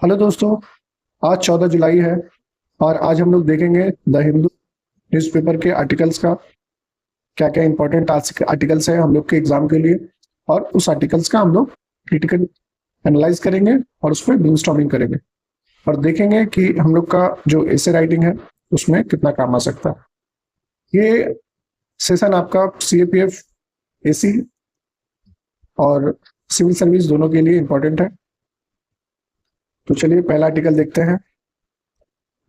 Hello दोस्तों। आज 14 जुलाई है और आज हम लोग देखेंगे द हिंदू न्यूज़पेपर के आर्टिकल्स का क्या क्या इंपॉर्टेंट आर्टिकल्स हैं हम लोग के एग्जाम के लिए। और उस आर्टिकल्स का हम लोग क्रिटिकल एनालाइज करेंगे और उस पर ब्रेनस्टॉर्मिंग करेंगे और देखेंगे कि हम लोग का जो एसे राइटिंग है उसमें कितना काम आ सकता है। ये सेशन आपका CAPF AC और सिविल सर्विस दोनों के लिए इंपॉर्टेंट है। तो चलिए पहला आर्टिकल देखते हैं।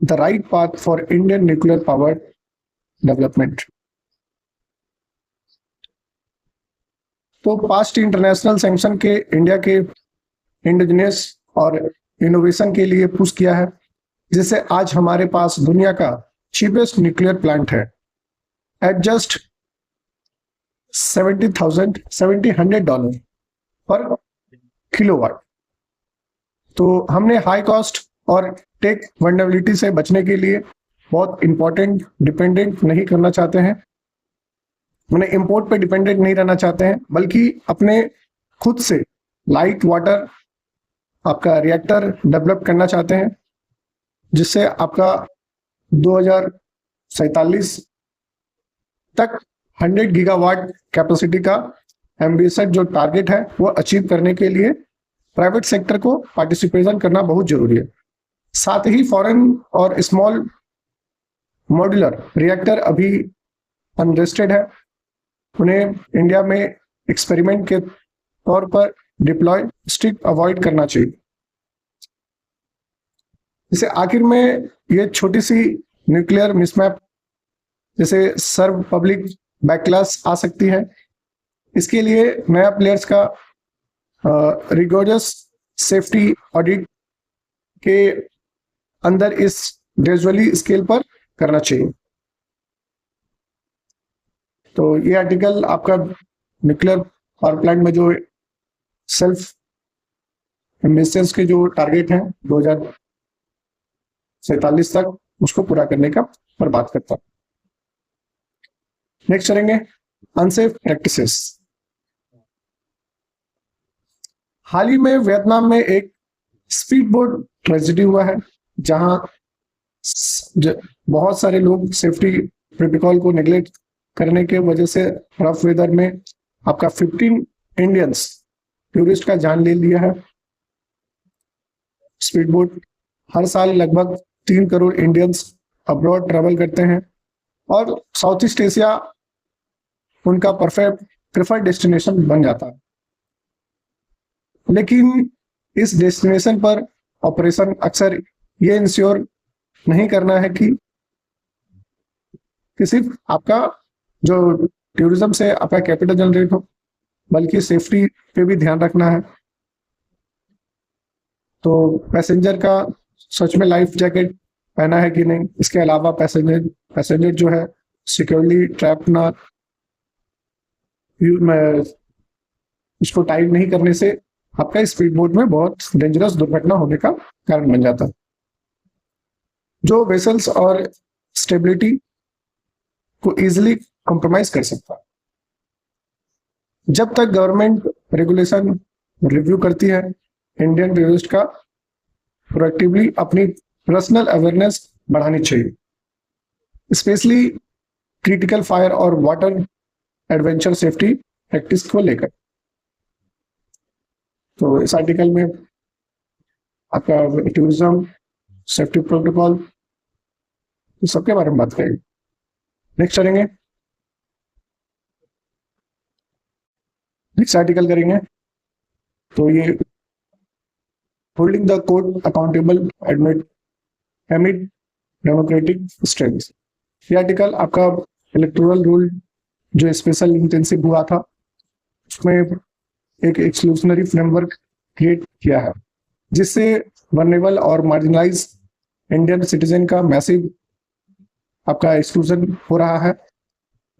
The right path for Indian nuclear power development. तो पास्ट इंटरनेशनल सैंक्शन के इंडिया के इंडिजिनियस और इनोवेशन के लिए पुश किया है, जिससे आज हमारे पास दुनिया का चीपेस्ट न्यूक्लियर प्लांट है एट जस्ट $70,100 पर किलोवाट। तो हमने हाई कॉस्ट और टेक वल्नरेबिलिटी से बचने के लिए बहुत इंपॉर्टेंट डिपेंडेंट नहीं करना चाहते हैं, उन्हें इंपोर्ट पे डिपेंडेंट नहीं रहना चाहते हैं, बल्कि अपने खुद से लाइट वाटर आपका रिएक्टर डेवलप करना चाहते हैं, जिससे आपका 2047 तक 100 गीगावाट कैपेसिटी का एम्बिशियस जो टारगेट है वो अचीव करने के लिए प्राइवेट सेक्टर को पार्टिसिपेशन करना बहुत जरूरी है। साथ ही फॉरेन और स्मॉल मॉड्यूलर रिएक्टर अभी अनरेस्टेड है, उन्हें इंडिया में एक्सपेरिमेंट के तौर पर डिप्लॉय स्ट्रिक्ट अवॉइड करना चाहिए। जैसे आखिर में ये छोटी सी न्यूक्लियर मिसमैप जैसे सर्व पब्लिक बैकलॉस आ सकती है। इसके लिए नया प्लेयर्स का रिगोरियस सेफ्टी ऑडिट के अंदर इस ग्रेजुअली स्केल पर करना चाहिए। तो ये आर्टिकल आपका न्यूक्लियर पावर प्लांट में जो सेल्फ एम्बिशंस के जो टारगेट हैं 2047 तक उसको पूरा करने का पर बात करता है। नेक्स्ट करेंगे अनसेफ प्रैक्टिसेस। हाल ही में वियतनाम में एक स्पीड बोट ट्रेजेडी हुआ है, जहां बहुत सारे लोग सेफ्टी प्रोटोकॉल को नेग्लेक्ट करने के वजह से रफ वेदर में आपका 15 इंडियंस टूरिस्ट का जान ले लिया है। स्पीड बोट हर साल लगभग 3 करोड़ इंडियंस अब्रॉड ट्रेवल करते हैं और साउथ ईस्ट एशिया उनका परफेक्ट प्रेफर्ड डेस्टिनेशन बन जाता है। लेकिन इस डेस्टिनेशन पर ऑपरेशन अक्सर ये इंश्योर नहीं करना है कि सिर्फ आपका जो टूरिज्म से आपका कैपिटल जनरेट हो, बल्कि सेफ्टी पे भी ध्यान रखना है। तो पैसेंजर का सच में लाइफ जैकेट पहना है कि नहीं, इसके अलावा पैसेंजर जो है सिक्योरली ट्रैप ना उसको टाइम नहीं करने से आपका स्पीड बोट में बहुत डेंजरस दुर्घटना होने का कारण बन जाता है, जो वेसल्स और स्टेबिलिटी को इजीली कॉम्प्रोमाइज कर सकता है। जब तक गवर्नमेंट रेगुलेशन रिव्यू करती है, इंडियन टूरिस्ट का प्रोएक्टिवली अपनी पर्सनल अवेयरनेस बढ़ानी चाहिए, स्पेशली क्रिटिकल फायर और वाटर एडवेंचर सेफ्टी प्रैक्टिस को लेकर। तो इस आर्टिकल में आपका टूरिज्म सेफ्टी प्रोटोकॉल सबके बारे में बात करेंगे। नेक्स्ट करेंगे, नेक्स्ट आर्टिकल करेंगे। तो ये holding the court accountable एमिड democratic strength. ये आर्टिकल आपका इलेक्टोरल रूल जो स्पेशल इंटेंसिव हुआ था उसमें एक एक्सक्लूशनरी फ्रेमवर्क क्रिएट किया है, जिससे वनरेबल और मार्जिनलाइज इंडियन सिटीजन का मैसिव आपका एक्सक्लूजन हो रहा है।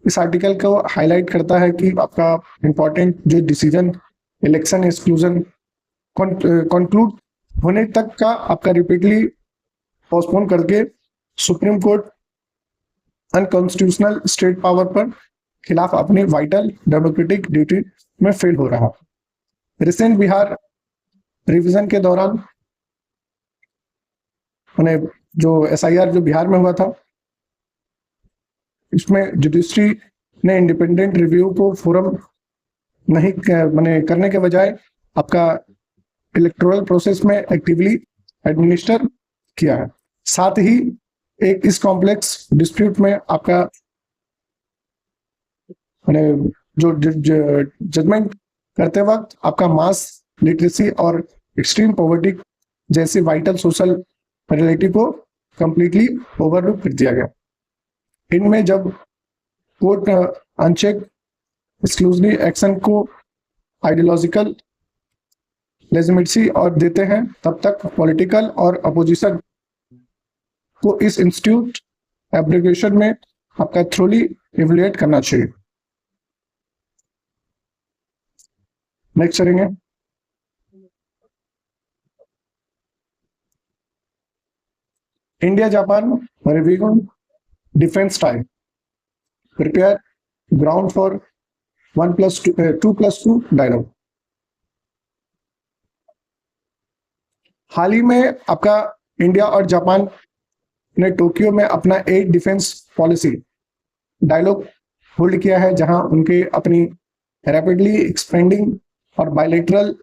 इस आर्टिकल को हाईलाइट करता है कि आपका इंपॉर्टेंट जो डिसीजन इलेक्शन एक्सक्लूजन कंक्लूड होने तक का आपका रिपीटली पोस्टपोन करके supreme court unconstitutional state power पर खिलाफ अपनी वाइटल डेमोक्रेटिक ड्यूटी में फेल हो रहा है। रिसेंट बिहार रिवीजन के दौरान मैंने जो SIR जो बिहार में हुआ था, इसमें जुडिशरी ने इंडिपेंडेंट रिव्यू को फोरम नहीं मैंने करने के बजाय आपका इलेक्टोरल प्रोसेस में एक्टिवली एडमिनिस्टर किया है। साथ ही एक इस कॉम्प्लेक्स डिस्प्यूट में आपका मैंने जो जजमेंट करते वक्त आपका मास लिटरेसी और एक्सट्रीम पॉवर्टी जैसे वाइटल सोशल रियलिटी को कंप्लीटली ओवरलुक कर दिया गया। इनमें जब कोर्ट अनचेक एक्सक्लूसिव एक्शन को आइडियोलॉजिकल लेजिटिमेसी और देते हैं, तब तक पॉलिटिकल और अपोजिशन को इस इंस्टीट्यूट एप्लीकेशन में आपका थ्रोली इवैल्यूएट करना चाहिए। नेक्स्ट करेंगे India Japan review defence tie prepare ground for 2+2 dialogue. हाल ही में आपका इंडिया और जापान ने टोक्यो में अपना 8 डिफेंस पॉलिसी डायलॉग होल्ड किया है, जहां उनके अपनी रैपिडली एक्सपेंडिंग और बायलैटरल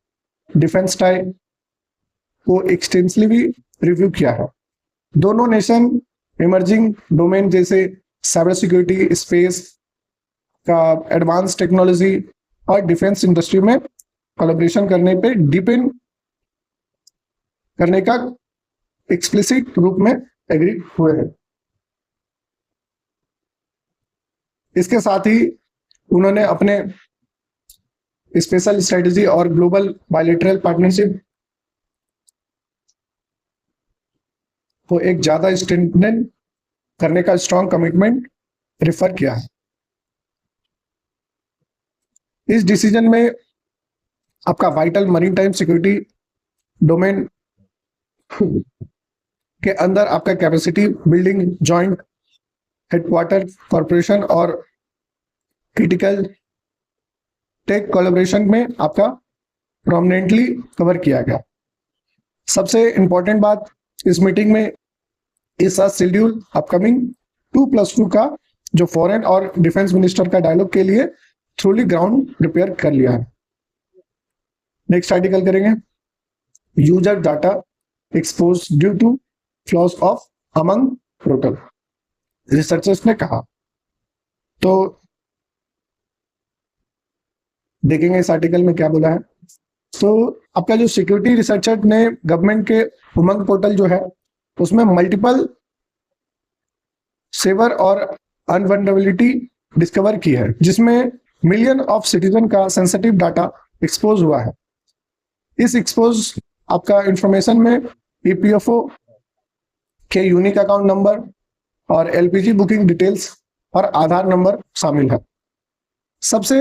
डिफेंस टाई को एक्सटेंसिवली रिव्यू किया है। दोनों नेशन इमर्जिंग डोमेन जैसे साइबर सिक्योरिटी, स्पेस का एडवांस टेक्नोलॉजी और डिफेंस इंडस्ट्री में कोलैबोरेशन करने पे डीपेन करने का एक्सप्लिसिट रूप में एग्री हुए हैं। इसके साथ ही उन्होंने अपने स्पेशल स्ट्रेटजी और ग्लोबल बायलैटरल पार्टनरशिप को एक ज्यादा स्ट्रेंथन करने का स्ट्रॉन्ग कमिटमेंट रेफर किया है। इस डिसीजन में आपका vital marine time security domain के अंदर आपका capacity building, joint headquarter corporation और क्रिटिकल टेक कोलैबोरेशन में आपका प्रोमिनेंटली कवर किया गया। सबसे इंपॉर्टेंट बात इस मीटिंग में इस शेड्यूल अपकमिंग 2+2 का जो फॉरेन और डिफेंस मिनिस्टर का डायलॉग के लिए थ्रूली ग्राउंड प्रिपेयर कर लिया है। नेक्स्ट आर्टिकल करेंगे user data expose due to flaws of among protocol, researchers ने कहा। तो देखेंगे इस आर्टिकल में क्या बोला है। तो आपका जो सिक्योरिटी रिसर्चर ने गवर्नमेंट के उमंग पोर्टल जो है उसमें मल्टीपल सेवर और अनवल्नरेबिलिटी डिस्कवर की है, जिसमें मिलियन ऑफ सिटीजन का सेंसिटिव डाटा एक्सपोज हुआ है। इस एक्सपोज आपका इंफॉर्मेशन में EPFO के यूनिक अकाउंट नंबर और LPG बुकिंग डिटेल्स और आधार नंबर शामिल है। सबसे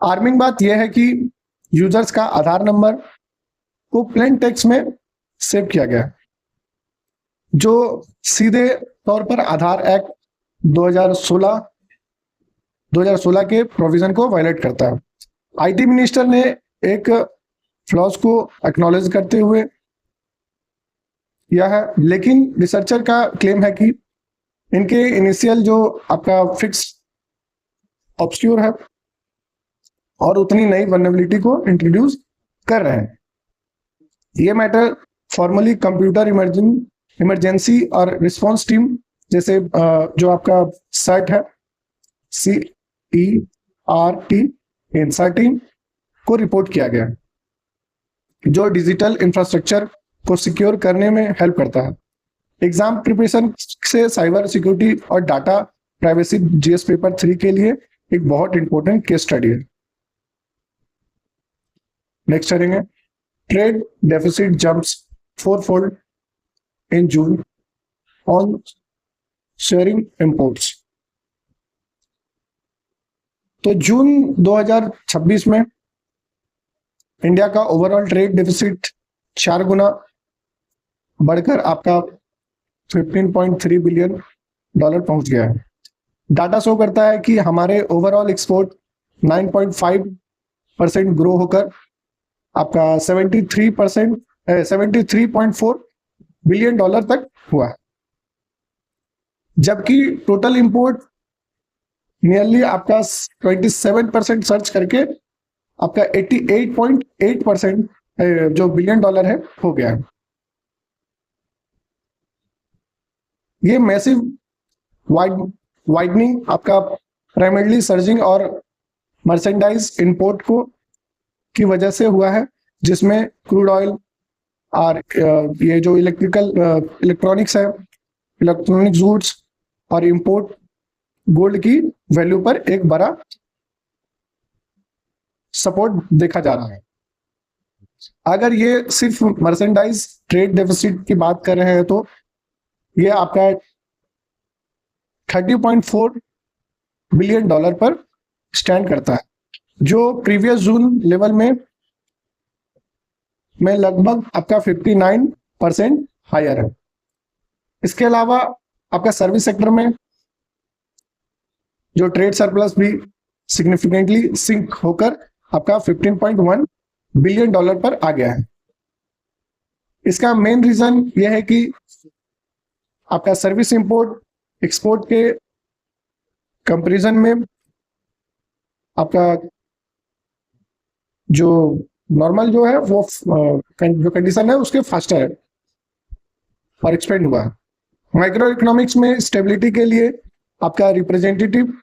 आर्मिंग बात यह है कि यूजर्स का आधार नंबर को प्लेन टेक्स्ट में सेव किया गया है, जो सीधे तौर पर आधार एक्ट 2016 के प्रोविजन को वायलेट करता है। IT मिनिस्टर ने एक फ्लॉज को एक्नॉलेज करते हुए किया है, लेकिन रिसर्चर का क्लेम है कि इनके इनिशियल जो आपका फिक्स ऑब्सक्यूर है और उतनी नई वल्नरेबिलिटी को इंट्रोड्यूस कर रहे हैं। ये मैटर फॉर्मली कंप्यूटर इमरजेंसी और रिस्पांस टीम जैसे जो आपका सेट है CERT इंसाइट टीम को रिपोर्ट किया गया, जो डिजिटल इंफ्रास्ट्रक्चर को सिक्योर करने में हेल्प करता है। एग्जाम प्रिपरेशन से साइबर सिक्योरिटी और डाटा प्राइवेसी GS पेपर 3 के लिए एक बहुत इंपॉर्टेंट केस स्टडी है। नेक्स्ट करेंगे trade deficit jumps 4-fold in June on sharing imports. तो जून 2026 में इंडिया का ओवरऑल ट्रेड डेफिसिट 4 गुना बढ़कर आपका $15.3 बिलियन पहुंच गया है। डाटा शो करता है कि हमारे ओवरऑल एक्सपोर्ट 9.5% ग्रो होकर आपका 73% $73.4 बिलियन तक हुआ है, जबकि टोटल इंपोर्ट नियरली आपका 27% सर्च करके आपका 88.8% जो बिलियन डॉलर है हो गया है। ये मैसिव वाइडनिंग आपका प्राइमरली सर्जिंग और मर्चेंडाइज इंपोर्ट को की वजह से हुआ है, जिसमें क्रूड ऑयल और ये जो इलेक्ट्रॉनिक्स है, इलेक्ट्रॉनिक्स गुड्स और इंपोर्ट गोल्ड की वैल्यू पर एक बड़ा सपोर्ट देखा जा रहा है। अगर ये सिर्फ मर्चेंडाइज ट्रेड डेफिसिट की बात कर रहे हैं तो ये आपका 30.4 बिलियन डॉलर पर स्टैंड करता है, जो प्रीवियस जून लेवल में लगभग आपका 59% हायर है। इसके अलावा आपका सर्विस सेक्टर में जो ट्रेड सरप्लस भी सिग्निफिकेंटली सिंक होकर आपका 15.1 बिलियन डॉलर पर आ गया है। इसका मेन रीजन यह है कि आपका सर्विस इंपोर्ट एक्सपोर्ट के कंपैरिजन में आपका जो नॉर्मल जो है वो जो कंडीशन है उसके फास्टर है और एक्सपेंड हुआ है। माइक्रो इकोनॉमिक्स में स्टेबिलिटी के लिए आपका रिप्रेजेंटेटिव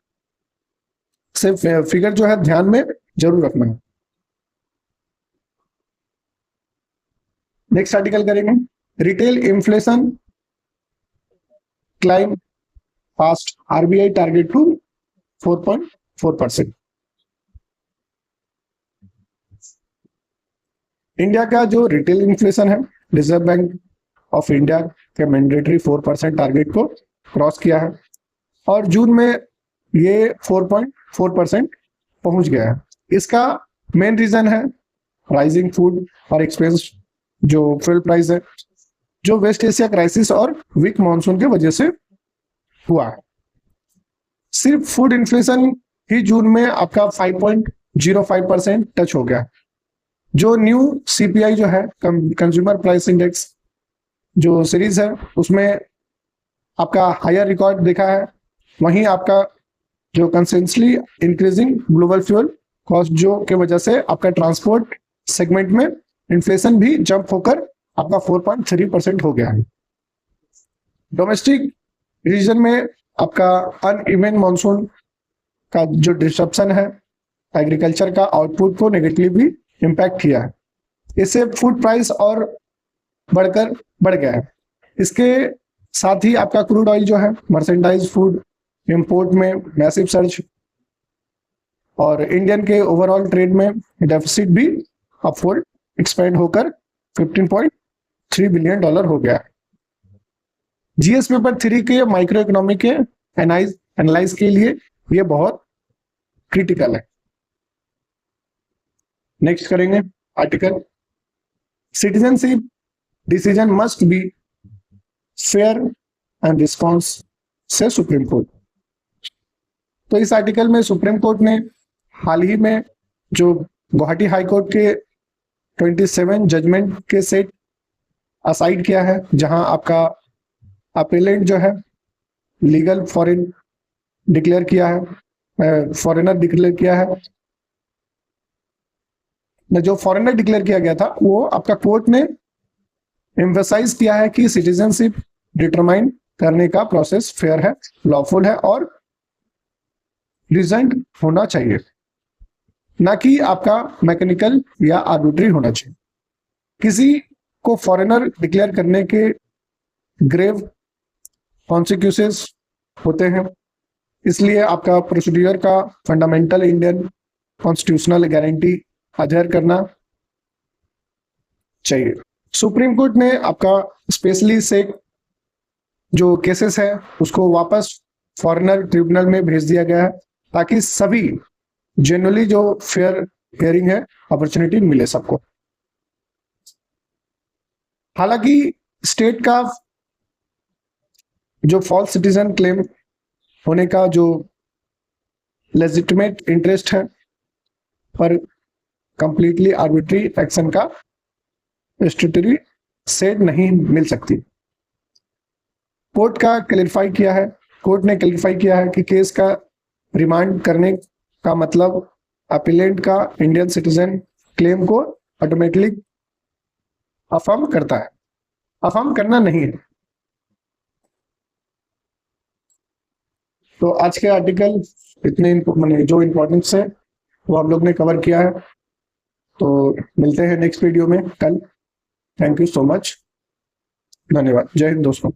से फिगर जो है ध्यान में जरूर रखना है। नेक्स्ट आर्टिकल करेंगे, retail inflation climb fast, RBI target to 4.4%। India का जो रिटेल इन्फ्लेशन है, रिजर्व बैंक ऑफ इंडिया के मैंडेटरी 4% टारगेट को क्रॉस किया है और जून में ये 4.4% पहुंच गया है। इसका मेन रीजन है राइजिंग फूड और एक्सपेंस जो फ्यूल प्राइस है, जो वेस्ट एशिया क्राइसिस और वीक मॉनसून की वजह से हुआ है। सिर्फ फूड इन्फ्लेशन ही जून में आपका 5.05% टच हो गया। जो न्यू सीपीआई जो है, कंज्यूमर प्राइस इंडेक्स जो सीरीज है, उसमें आपका हायर रिकॉर्ड देखा है। वहीं आपका जो कंसेंसली इंक्रीजिंग ग्लोबल फ्यूल कॉस्ट जो के वजह से आपका ट्रांसपोर्ट सेगमेंट में इन्फ्लेशन भी जंप होकर आपका 4.3% हो गया है। डोमेस्टिक रीजन में आपका अनइवन मॉनसून का जो डिस्ट्रप्शन है एग्रीकल्चर का आउटपुट को नेगेटिवली इम्पैक्ट किया है। इससे फूड प्राइस और बढ़ गया है। इसके साथ ही आपका क्रूड ऑयल जो है, मर्चेंडाइज फूड इंपोर्ट में मैसिव सर्ज और इंडियन के ओवरऑल ट्रेड में डेफिसिट भी अपवर्ड एक्सपेंड होकर 15.3 बिलियन डॉलर हो गया। जीएस पेपर 3 के माइक्रो इकोनॉमी के एनालाइज के लिए ये बहुत क्रिटिकल है। नेक्स्ट करेंगे article, citizenship decision must be fair and response से सुप्रीम कोर्ट। तो इस आर्टिकल में सुप्रीम कोर्ट ने हाल ही में जो गुवाहाटी हाई कोर्ट के 27 जजमेंट के सेट असाइड किया है, जहां आपका अपेलेंट जो है लीगल फॉरेन डिक्लेयर किया है, फॉरेनर डिक्लेयर किया है। जो फॉरेनर डिक्लेयर किया गया था वो आपका कोर्ट ने एम्फसाइज किया है कि सिटीजनशिप डिटरमाइन करने का प्रोसेस फेयर है, लॉफुल है और रिजल्ट होना चाहिए, ना कि आपका मैकेनिकल या आर्बिट्री होना चाहिए। किसी को फॉरेनर डिक्लेयर करने के ग्रेव कॉन्सिक्वेंसेस होते हैं, इसलिए आपका प्रोसीड्यूर का फंडामेंटल इंडियन कॉन्स्टिट्यूशनल गारंटी अधेयर करना चाहिए। सुप्रीम कोर्ट ने आपका स्पेशली से जो केसेस है उसको वापस फॉरेनर ट्रिब्यूनल में भेज दिया गया है, ताकि सभी जनरली जो फेयर हियरिंग है अपॉर्चुनिटी मिले सबको। हालांकि स्टेट का जो फॉल्स सिटीजन क्लेम होने का जो लेजिटिमेट इंटरेस्ट है पर कंप्लीटली आर्बिट्री एक्शन का स्टेटरी से नहीं मिल सकती। कोर्ट का क्लैरिफाई किया है, कोर्ट ने क्लैरिफाई किया है कि केस का रिमांड करने का मतलब अपीलेंट का इंडियन सिटीजन क्लेम को ऑटोमेटिकली अफर्म करता है, अफर्म करना नहीं है। तो आज के आर्टिकल इतने माने जो इम्पोर्टेंस है वो हम लोग ने कवर किया है। तो मिलते हैं नेक्स्ट वीडियो में कल। थैंक यू सो मच, धन्यवाद, जय हिंद दोस्तों।